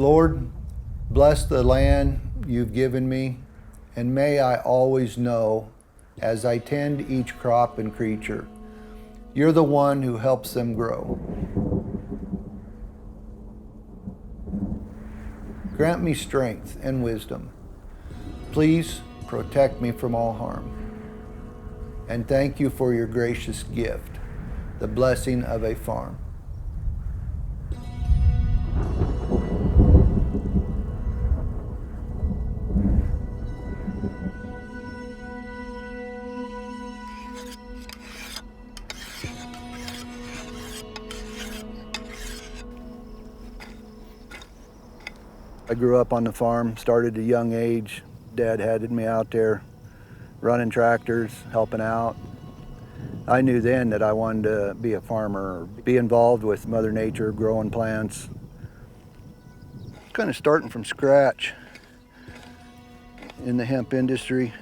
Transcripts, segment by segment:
Lord, bless the land you've given me, and may I always know, as I tend each crop and creature, you're the one who helps them grow. Grant me strength and wisdom. Please protect me from all harm. And thank you for your gracious gift, the blessing of a farm. I grew up on the farm, started at a young age. Dad had me out there running tractors, helping out. I knew then that I wanted to be a farmer, be involved with Mother Nature, growing plants. Kind of starting from scratch in the hemp industry.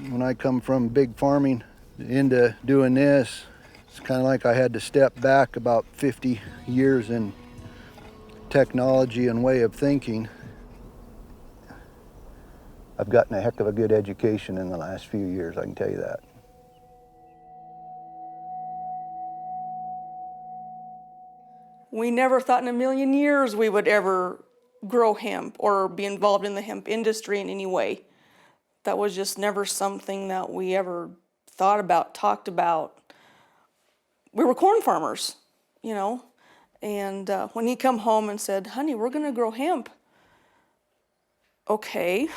When I come from big farming into doing this, it's kind of like I had to step back about 50 years in technology and way of thinking. I've gotten a heck of a good education in the last few years, I can tell you that. We never thought in a million years we would ever grow hemp or be involved in the hemp industry in any way. That was just never something that we ever thought about, talked about. We were corn farmers, you know, and when he come home and said, honey, we're gonna grow hemp. Okay.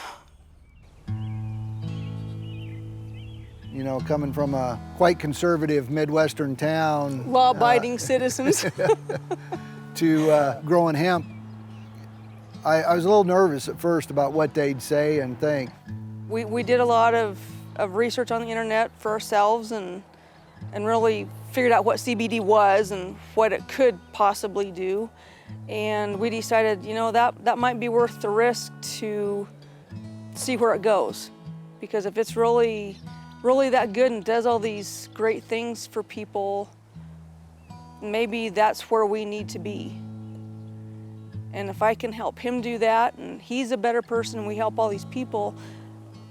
You know, coming from a quite conservative Midwestern town. Law-abiding citizens. To growing hemp, I was a little nervous at first about what they'd say and think. We did a lot of research on the internet for ourselves and really figured out what CBD was and what it could possibly do. And we decided, you know, that might be worth the risk to see where it goes. Because if it's really that good and does all these great things for people, maybe that's where we need to be. And if I can help him do that and he's a better person and we help all these people,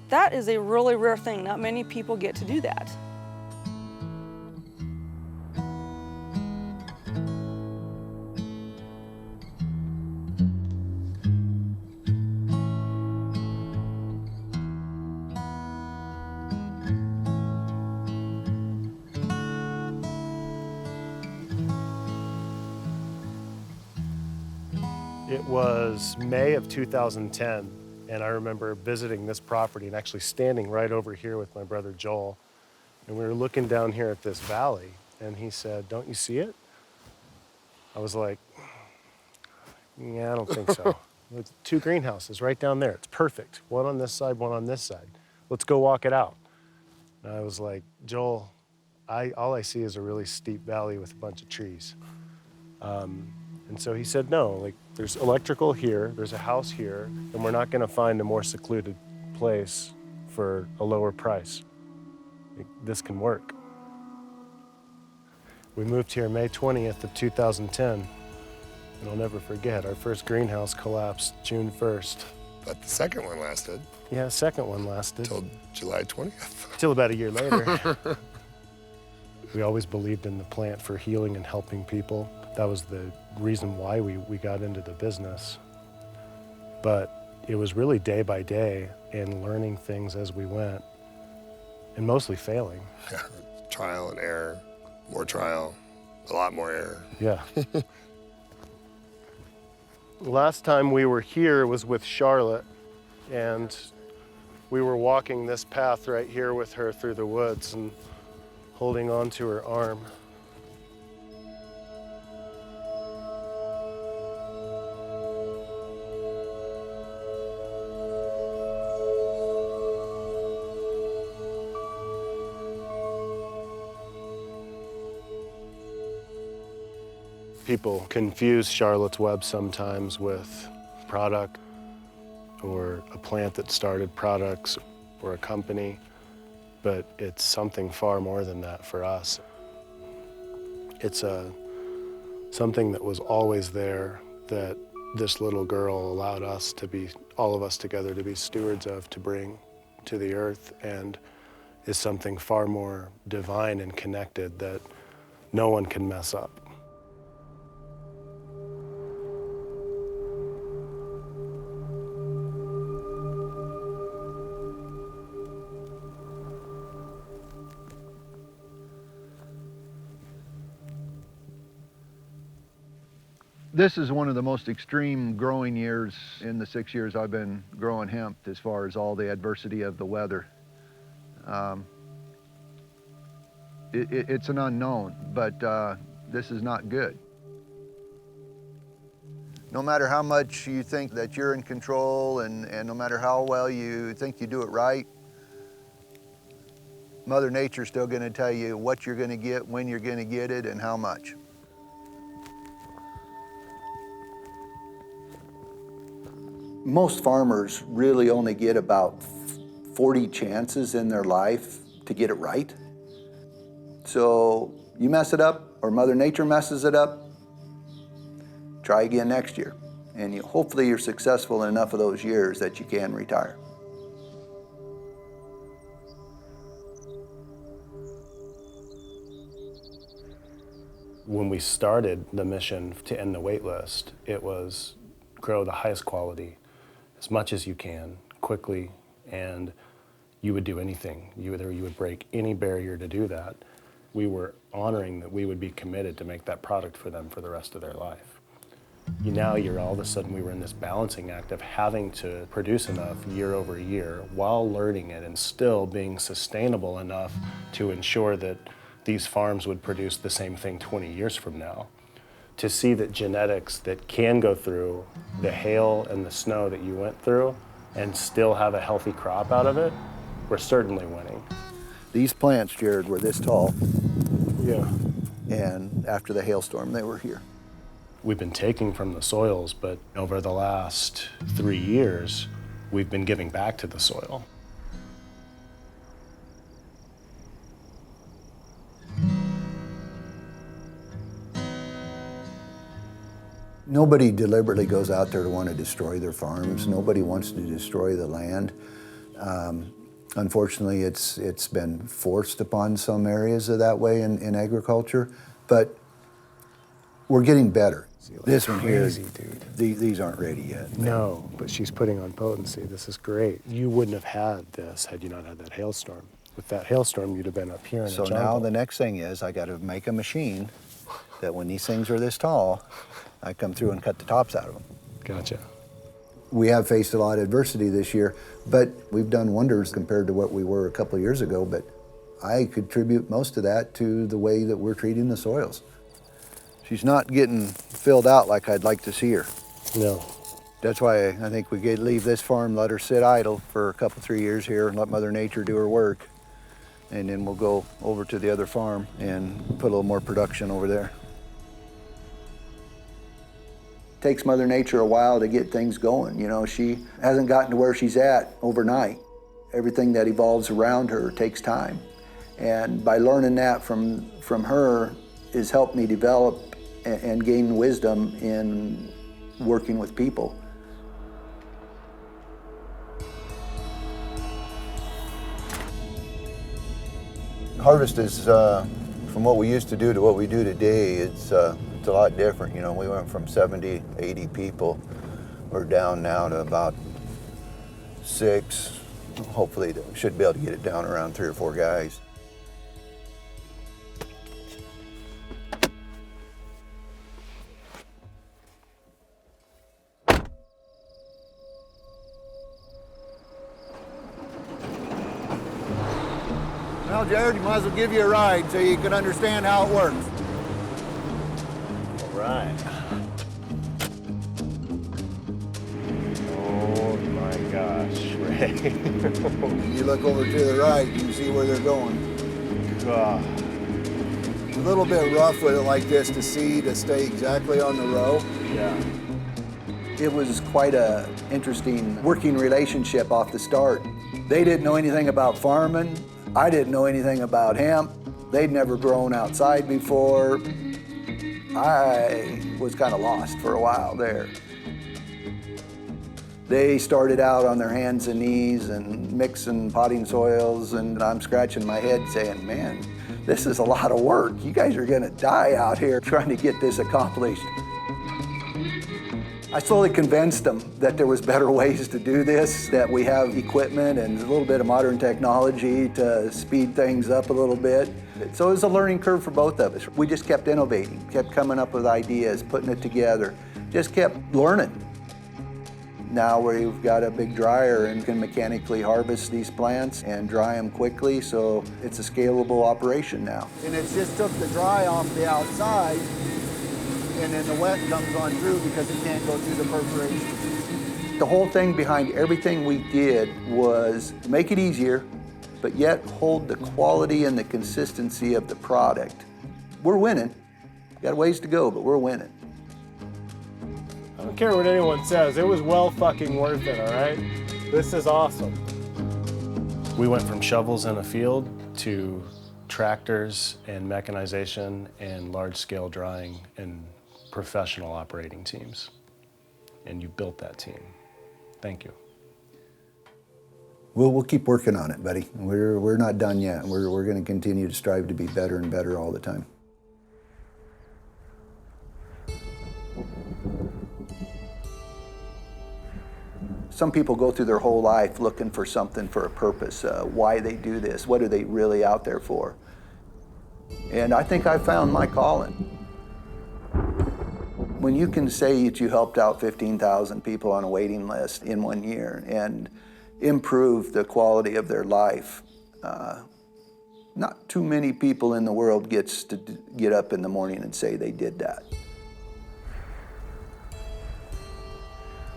that is a really rare thing. Not many people get to do that. It was May of 2010, and I remember visiting this property and actually standing right over here with my brother Joel. And we were looking down here at this valley, and he said, don't you see it? I was like, yeah, I don't think so. There's 2 greenhouses right down there. It's perfect. One on this side, one on this side. Let's go walk it out. And I was like, Joel, all I see is a really steep valley with a bunch of trees. And so he said, no, like there's electrical here, there's a house here, and we're not gonna find a more secluded place for a lower price. Like, this can work. We moved here May 20th of 2010, and I'll never forget, our first greenhouse collapsed June 1st. But the second one lasted. Yeah, the second one lasted. Till July 20th. Till about a year later. We always believed in the plant for healing and helping people. That was the reason why we got into the business. But it was really day by day and learning things as we went, and mostly failing. Yeah, trial and error, more trial, a lot more error. Yeah. Last time we were here was with Charlotte, and we were walking this path right here with her through the woods and holding on to her arm. People confuse Charlotte's Web sometimes with product or a plant that started products or a company, but it's something far more than that for us. It's a something that was always there that this little girl allowed us to be, all of us together, to be stewards of, to bring to the earth, and is something far more divine and connected that no one can mess up. This is one of the most extreme growing years in the 6 years I've been growing hemp, as far as all the adversity of the weather. It's an unknown, but this is not good. No matter how much you think that you're in control, and no matter how well you think you do it right, Mother Nature's still going to tell you what you're going to get, when you're going to get it, and how much. Most farmers really only get about 40 chances in their life to get it right. So you mess it up, or Mother Nature messes it up, try again next year. And hopefully you're successful in enough of those years that you can retire. When we started the mission to end the wait list, it was grow the highest quality, as much as you can, quickly, and you would do anything. You would break any barrier to do that. We were honoring that we would be committed to make that product for them for the rest of their life. Now all of a sudden we were in this balancing act of having to produce enough year over year while learning it and still being sustainable enough to ensure that these farms would produce the same thing 20 years from now. To see that genetics that can go through the hail and the snow that you went through and still have a healthy crop out of it, we're certainly winning. These plants, Jared, were this tall. Yeah. And after the hailstorm, they were here. We've been taking from the soils, but over the last 3 years, we've been giving back to the soil. Nobody deliberately goes out there to want to destroy their farms. Nobody wants to destroy the land. Unfortunately, it's been forced upon some areas of that way in agriculture, but we're getting better. This one here, Crazy, dude. These aren't ready yet. No, but she's putting on potency. This is great. You wouldn't have had this had you not had that hailstorm. With that hailstorm, you'd have been up here in So a jungle. now the next thing is I got to make a machine that when these things are this tall, I come through and cut the tops out of them. Gotcha. We have faced a lot of adversity this year, but we've done wonders compared to what we were a couple of years ago, but I contribute most of that to the way that we're treating the soils. She's not getting filled out like I'd like to see her. No. That's why I think we could leave this farm, let her sit idle for a couple, 3 years here and let Mother Nature do her work. And then we'll go over to the other farm and put a little more production over there. Takes Mother Nature a while to get things going. You know, she hasn't gotten to where she's at overnight. Everything that evolves around her takes time. And by learning that from her has helped me develop and gain wisdom in working with people. Harvest is, from what we used to do to what we do today, it's a lot different. You know, we went from 70, 80 people. We're down now to about 6. Hopefully, should be able to get it down around 3 or 4 guys. Well, Jared, you might as well give you a ride so you can understand how it works. All right. Oh my gosh, Ray. You look over to the right, you can see where they're going. God. It's a little bit rough with it like this to stay exactly on the row. Yeah. It was quite a interesting working relationship off the start. They didn't know anything about farming. I didn't know anything about hemp. They'd never grown outside before. I was kind of lost for a while there. They started out on their hands and knees and mixing potting soils, and I'm scratching my head saying, man, this is a lot of work. You guys are gonna die out here trying to get this accomplished. I slowly convinced them that there was better ways to do this, that we have equipment and a little bit of modern technology to speed things up a little bit. So it was a learning curve for both of us. We just kept innovating, kept coming up with ideas, putting it together, just kept learning. Now we've got a big dryer and can mechanically harvest these plants and dry them quickly, so it's a scalable operation now. And it's just took the dry off the outside, and then the wet comes on through because it can't go through the perforation. The whole thing behind everything we did was make it easier, but yet hold the quality and the consistency of the product. We're winning. Got a ways to go, but we're winning. I don't care what anyone says, it was well fucking worth it, all right? This is awesome. We went from shovels in a field to tractors and mechanization and large-scale drying and professional operating teams. And you built that team. Thank you. We'll keep working on it, buddy. We're not done yet. We're going to continue to strive to be better and better all the time. Some people go through their whole life looking for something, for a purpose, why they do this, what are they really out there for? And I think I found my calling. When you can say that you helped out 15,000 people on a waiting list in 1 year and improve the quality of their life, not too many people in the world gets to get up in the morning and say they did that.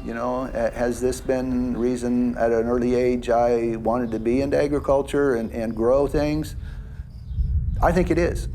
You know, has this been the reason at an early age I wanted to be into agriculture and grow things? I think it is.